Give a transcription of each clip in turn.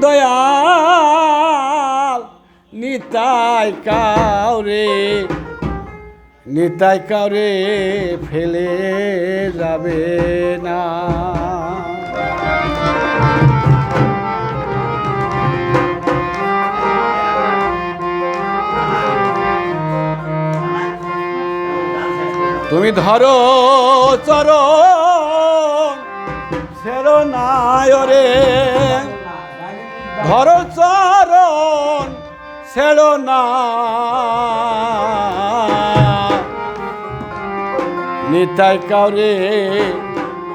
দয়াল নিতাই কাউরে ফেলে যাবে না। তুমি ধরো চরণ ছেড়ো না রে, ধরো চরণ ছেড়ো না, নিতাই কাউরে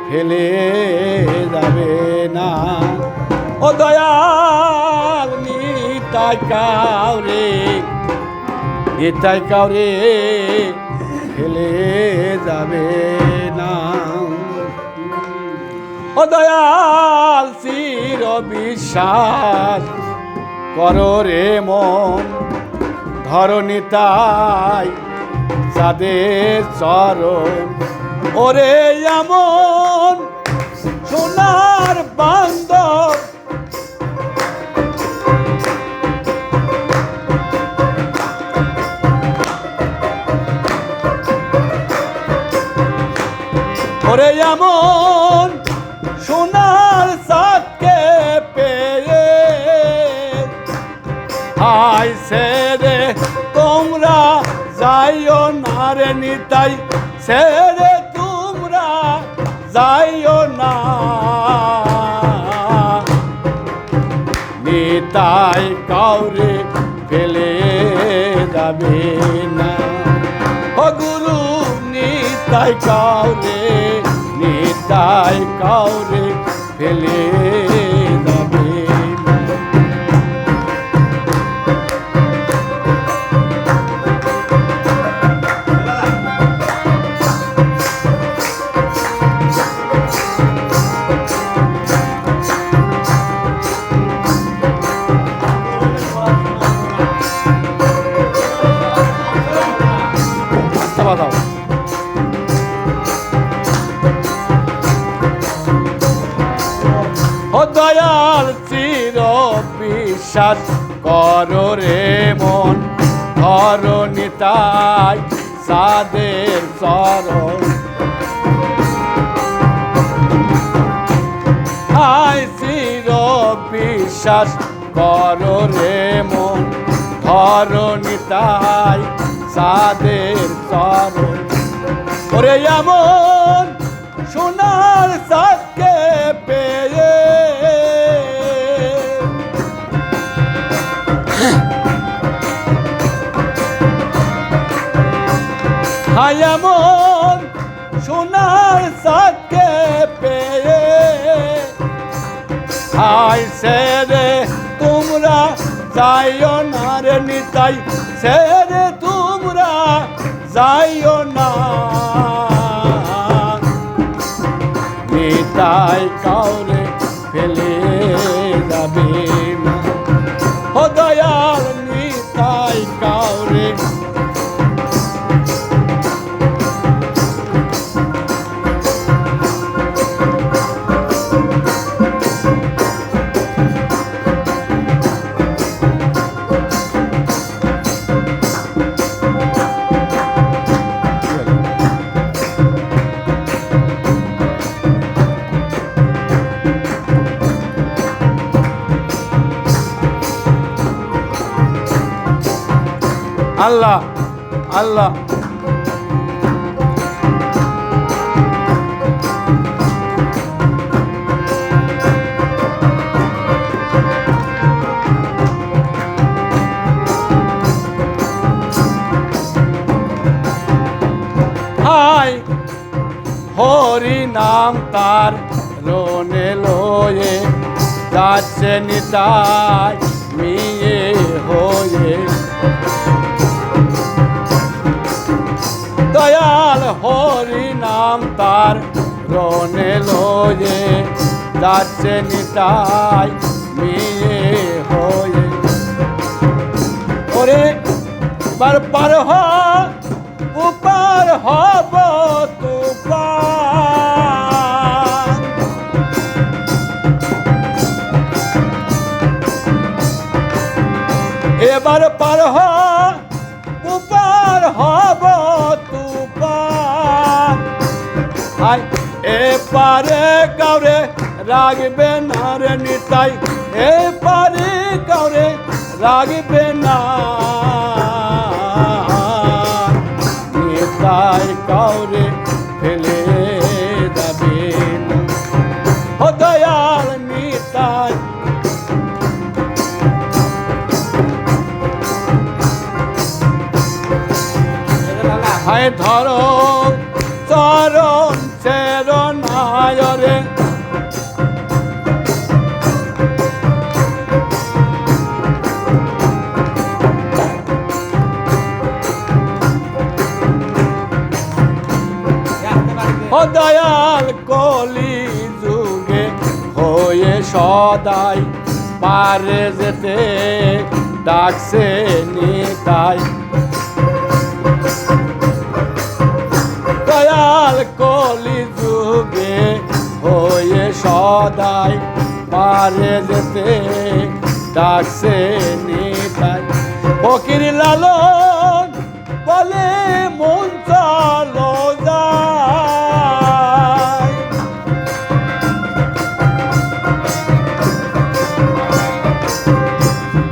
ফেলে যাবে না। ও দয়াল নিতাই কাউরে ফেলে যাবে না। ও দয়াল চির বিশ্বাস করো রে মন, ধরো নিতাই চাঁদের চরণ। ওরে এমন সোনার বান্দর ওরে এমন সোনার সাথে পেয়ে আইছে রে তোমরা যাইও না রে নিতাই, ছেড়ে তোমরা যাইও না, নিতাই কাউরে ফেলে যাবে না। ও গুরু নিতাই কাউরে ফেলে যাবে না। ও দয়াল চির বিশ্বাস করো রে মন, ধরো নিতাই চাঁদের চরণ। আয় চির বিশ্বাস করো রে মন, ধরো নিতাই চাঁদের চরণ। ওরে এমন সোনার সাথে পেয়ে হায় এমন সোনার সাথে পেয়ে হায় সেরে তোমরা যাইও না রে নিতাই, সেরে তোমরা যাইও না, নিতাই কাউরে ফেলে যাবে না। ও দয়াল নিতাই কাউরে আল্লাহ আল্লাহ হায় হরি নাম তার রোনে লয়ে যাচ্ছে নিতাই মিয়ে হয়ে। দয়াল হরি নাম তার রোনে লয়ে যাচ্ছে নিতাই মিয়ে হয়ে। ওরে বার পার হ উপার হব তুফান, এবার পার হ উপার হব তুপার হায় এপারে কাউরে রাগবে না রে নিতাই এপারে কাউরে রাগবে না নিতাই কাউরে ফেলে যাবে না ও দয়াল নিতাই হায় ধরো চরণ চেরণ আয়রে ও দয়াল কলি যুগে হয়ে সদাই পারে যেতে ডাকছে নিতাই দয়াল কলি যুগে হয়ে সদাই পারে যেতে ডাকছে নিতাই ফকির লালন বলে মন চলো যায়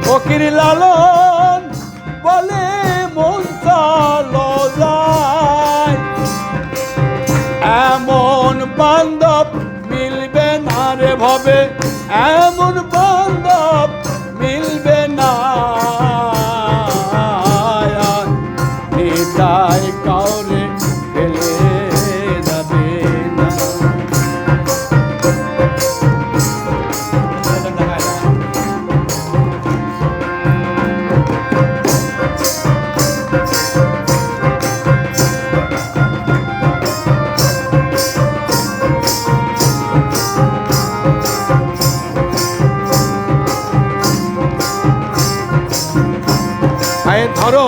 ফকির লালন বলে মন চলো যায় এমন বান্ধব মিলবে না রে ভবে এমন বান্ধব মিলবে না নিতাই কাউরে ফেলে যাবে না ধরো